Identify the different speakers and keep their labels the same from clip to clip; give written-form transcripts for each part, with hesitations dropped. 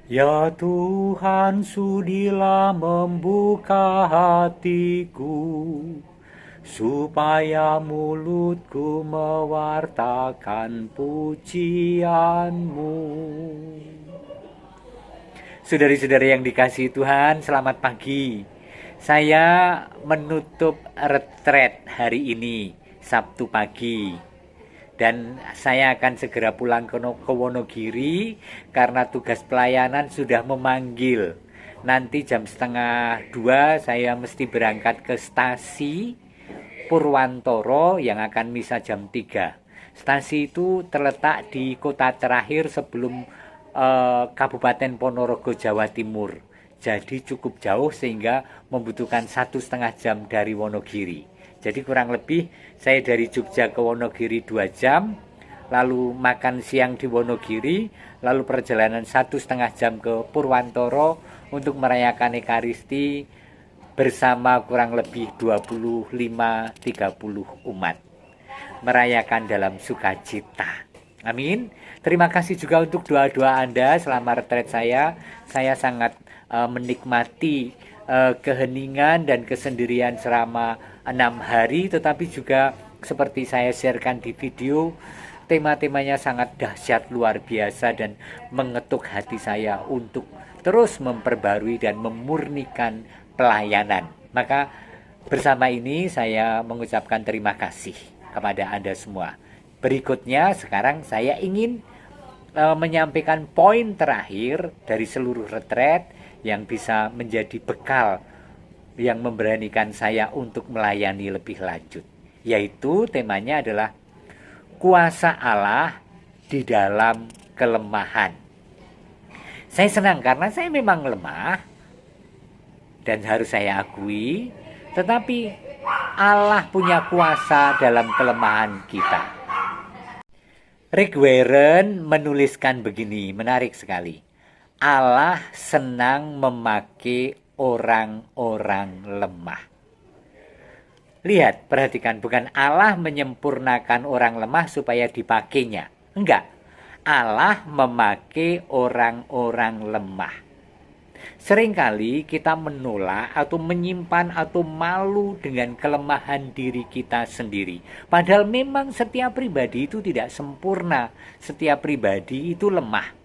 Speaker 1: Ya Tuhan, sudilah membuka hatiku, supaya mulutku mewartakan pujianmu. Saudari-saudari yang dikasihi Tuhan, selamat pagi. Saya menutup retret hari ini, Sabtu pagi. Dan saya akan segera pulang ke Wonogiri karena tugas pelayanan sudah memanggil. Nanti jam setengah 2 saya mesti berangkat ke stasi Purwantoro yang akan misa jam 3. Stasi itu terletak di kota terakhir sebelum Kabupaten Ponorogo, Jawa Timur. Jadi cukup jauh sehingga membutuhkan 1,5 jam dari Wonogiri. Jadi kurang lebih saya dari Jogja ke Wonogiri 2 jam, lalu makan siang di Wonogiri, lalu perjalanan 1,5 jam ke Purwantoro untuk merayakan Ekaristi bersama kurang lebih 25-30 umat. Merayakan dalam sukacita. Amin. Terima kasih juga untuk doa-doa Anda selama retret saya. Saya sangat menikmati keheningan dan kesendirian selama 6 hari, tetapi juga seperti saya sharekan di video, tema-temanya sangat dahsyat, luar biasa, dan mengetuk hati saya untuk terus memperbarui dan memurnikan pelayanan. Maka bersama ini saya mengucapkan terima kasih kepada Anda semua. Berikutnya sekarang saya ingin menyampaikan poin terakhir dari seluruh retret yang bisa menjadi bekal yang memberanikan saya untuk melayani lebih lanjut. Yaitu temanya adalah kuasa Allah di dalam kelemahan. Saya senang karena saya memang lemah dan harus saya akui, tetapi Allah punya kuasa dalam kelemahan kita. Rick Warren menuliskan begini, menarik sekali. Allah senang memakai orang-orang lemah. Lihat, perhatikan, bukan Allah menyempurnakan orang lemah supaya dipakainya. Enggak. Allah memakai orang-orang lemah. Seringkali kita menolak atau menyimpan atau malu dengan kelemahan diri kita sendiri. Padahal memang setiap pribadi itu tidak sempurna. Setiap pribadi itu lemah.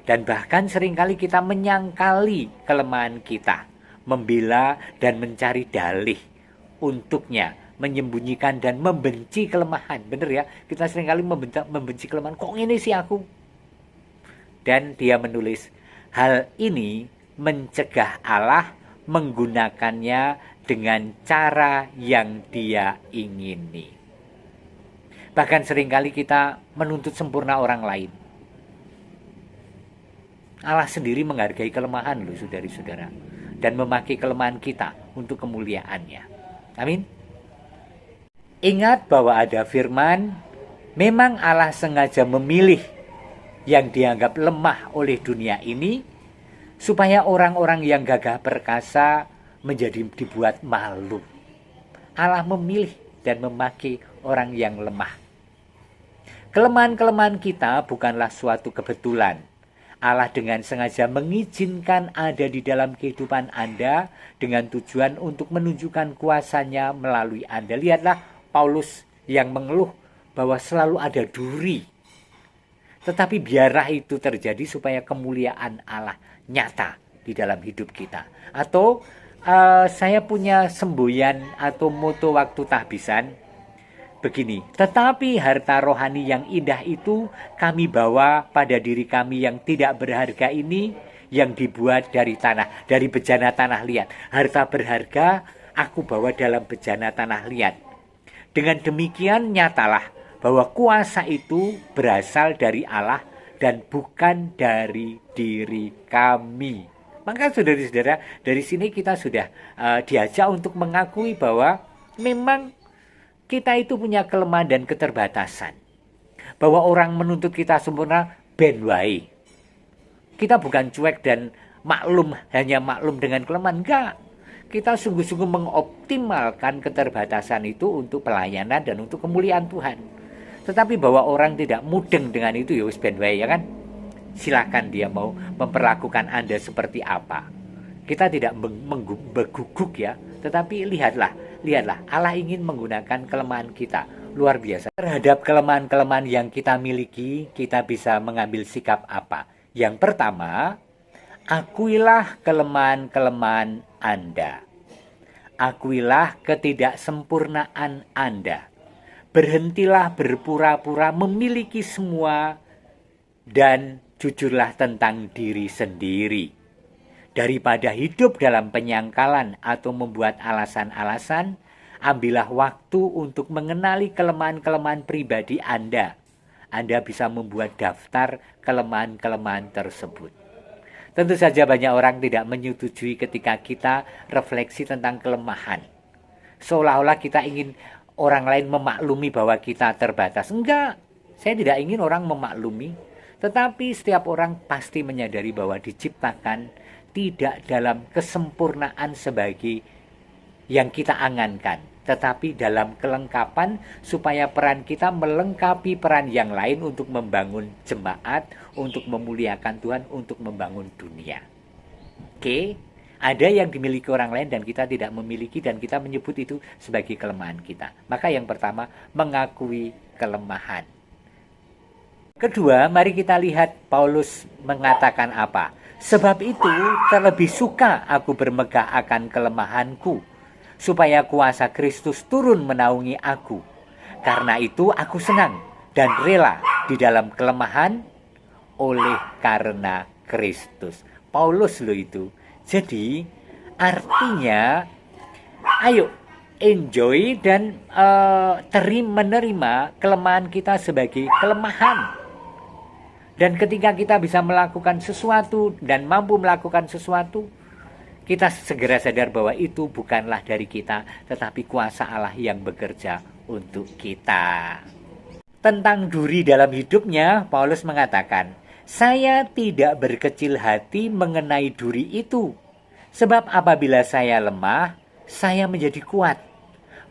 Speaker 1: Dan bahkan seringkali kita menyangkali kelemahan kita, membela dan mencari dalih untuknya, menyembunyikan dan membenci kelemahan. Benar ya, kita seringkali membenci kelemahan. Kok ini sih aku? Dan dia menulis, hal ini mencegah Allah menggunakannya dengan cara yang dia ingini. Bahkan seringkali kita menuntut sempurna orang lain. Allah sendiri menghargai kelemahan loh saudari-saudara, dan memakai kelemahan kita untuk kemuliaannya. Amin. Ingat bahwa ada firman, memang Allah sengaja memilih yang dianggap lemah oleh dunia ini, supaya orang-orang yang gagah perkasa menjadi dibuat malu. Allah memilih dan memakai orang yang lemah. Kelemahan-kelemahan kita bukanlah suatu kebetulan. Allah dengan sengaja mengizinkan ada di dalam kehidupan Anda dengan tujuan untuk menunjukkan kuasanya melalui Anda. Lihatlah Paulus yang mengeluh bahwa selalu ada duri. Tetapi biarlah itu terjadi supaya kemuliaan Allah nyata di dalam hidup kita. Atau saya punya semboyan atau moto waktu tahbisan begini, tetapi harta rohani yang indah itu kami bawa pada diri kami yang tidak berharga ini, yang dibuat dari tanah, dari bejana tanah liat. Harta berharga aku bawa dalam bejana tanah liat. Dengan demikian nyatalah bahwa kuasa itu berasal dari Allah dan bukan dari diri kami. Maka saudara-saudara, dari sini kita sudah diajak untuk mengakui bahwa memang kita itu punya kelemahan dan keterbatasan. Bahwa orang menuntut kita sempurna, ben wae. Kita bukan cuek dan maklum, hanya maklum dengan kelemahan. Enggak. Kita sungguh-sungguh mengoptimalkan keterbatasan itu untuk pelayanan dan untuk kemuliaan Tuhan. Tetapi bahwa orang tidak mudeng dengan itu, ya wis ben wae, ya kan? Silakan dia mau memperlakukan Anda seperti apa. Kita tidak beguguk ya, tetapi lihatlah Allah ingin menggunakan kelemahan kita. Luar biasa. Terhadap kelemahan-kelemahan yang kita miliki, kita bisa mengambil sikap apa? Yang pertama, akuilah kelemahan-kelemahan Anda. Akuilah ketidaksempurnaan Anda. Berhentilah berpura-pura memiliki semua dan jujurlah tentang diri sendiri. Daripada hidup dalam penyangkalan atau membuat alasan-alasan, ambillah waktu untuk mengenali kelemahan-kelemahan pribadi Anda. Anda bisa membuat daftar kelemahan-kelemahan tersebut. Tentu saja banyak orang tidak menyetujui ketika kita refleksi tentang kelemahan. Seolah-olah kita ingin orang lain memaklumi bahwa kita terbatas. Enggak, saya tidak ingin orang memaklumi. Tetapi setiap orang pasti menyadari bahwa diciptakan tidak dalam kesempurnaan sebagai yang kita angankan, tetapi dalam kelengkapan supaya peran kita melengkapi peran yang lain untuk membangun jemaat, untuk memuliakan Tuhan, untuk membangun dunia. Oke, ada yang dimiliki orang lain dan kita tidak memiliki dan kita menyebut itu sebagai kelemahan kita. Maka yang pertama, mengakui kelemahan. Kedua, mari kita lihat Paulus mengatakan apa. Sebab itu terlebih suka aku bermegah akan kelemahanku, supaya kuasa Kristus turun menaungi aku. Karena itu aku senang dan rela di dalam kelemahan oleh karena Kristus. Paulus loh itu. Jadi artinya ayo enjoy dan menerima kelemahan kita sebagai kelemahan. Dan ketika kita bisa melakukan sesuatu dan mampu melakukan sesuatu, kita segera sadar bahwa itu bukanlah dari kita, tetapi kuasa Allah yang bekerja untuk kita. Tentang duri dalam hidupnya, Paulus mengatakan, saya tidak berkecil hati mengenai duri itu. Sebab apabila saya lemah, saya menjadi kuat.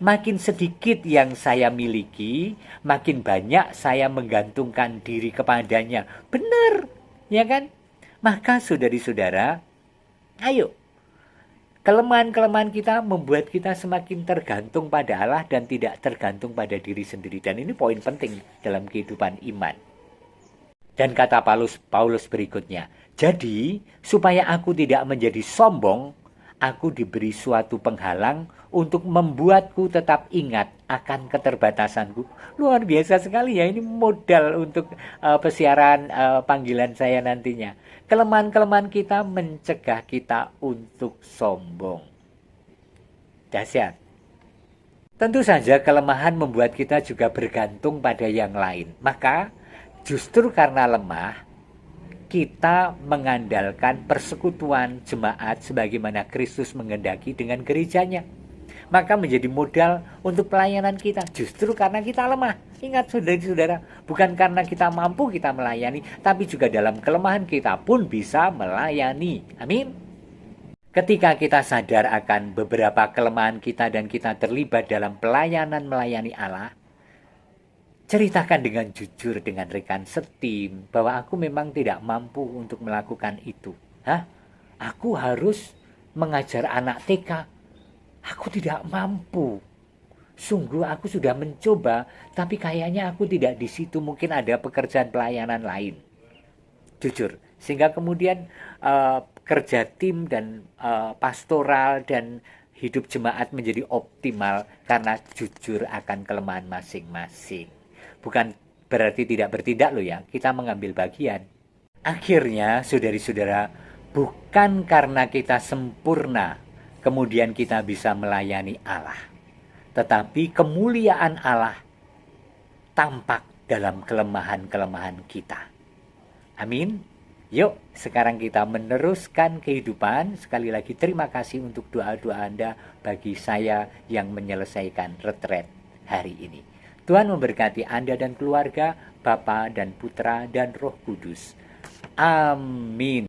Speaker 1: Makin sedikit yang saya miliki, makin banyak saya menggantungkan diri kepadanya. Benar, ya kan? Maka saudari-saudara, ayo. Kelemahan-kelemahan kita membuat kita semakin tergantung pada Allah dan tidak tergantung pada diri sendiri. Dan ini poin penting dalam kehidupan iman. Dan kata Paulus berikutnya, jadi supaya aku tidak menjadi sombong, aku diberi suatu penghalang untuk membuatku tetap ingat akan keterbatasanku. Luar biasa sekali ya, ini modal untuk pesiaran panggilan saya nantinya. Kelemahan-kelemahan kita mencegah kita untuk sombong. Dahsyat. Tentu saja kelemahan membuat kita juga bergantung pada yang lain. Maka justru karena lemah, kita mengandalkan persekutuan jemaat sebagaimana Kristus menghendaki dengan gerejanya. Maka menjadi modal untuk pelayanan kita justru karena kita lemah. Ingat saudara-saudara, bukan karena kita mampu kita melayani, tapi juga dalam kelemahan kita pun bisa melayani. Amin. Ketika kita sadar akan beberapa kelemahan kita dan kita terlibat dalam pelayanan melayani Allah, ceritakan dengan jujur dengan rekan setim bahwa aku memang tidak mampu untuk melakukan itu. Aku harus mengajar anak TK. Aku tidak mampu. Sungguh aku sudah mencoba, tapi kayaknya aku tidak di situ. Mungkin ada pekerjaan pelayanan lain. Jujur, sehingga kemudian kerja tim dan pastoral dan hidup jemaat menjadi optimal karena jujur akan kelemahan masing-masing. Bukan berarti tidak bertindak loh ya, kita mengambil bagian. Akhirnya saudari-saudara, bukan karena kita sempurna kemudian kita bisa melayani Allah, tetapi kemuliaan Allah tampak dalam kelemahan-kelemahan kita. Amin. Yuk sekarang kita meneruskan kehidupan. Sekali lagi terima kasih untuk doa-doa Anda bagi saya yang menyelesaikan retret hari ini. Tuhan memberkati Anda dan keluarga, Bapa dan Putra dan Roh Kudus. Amin.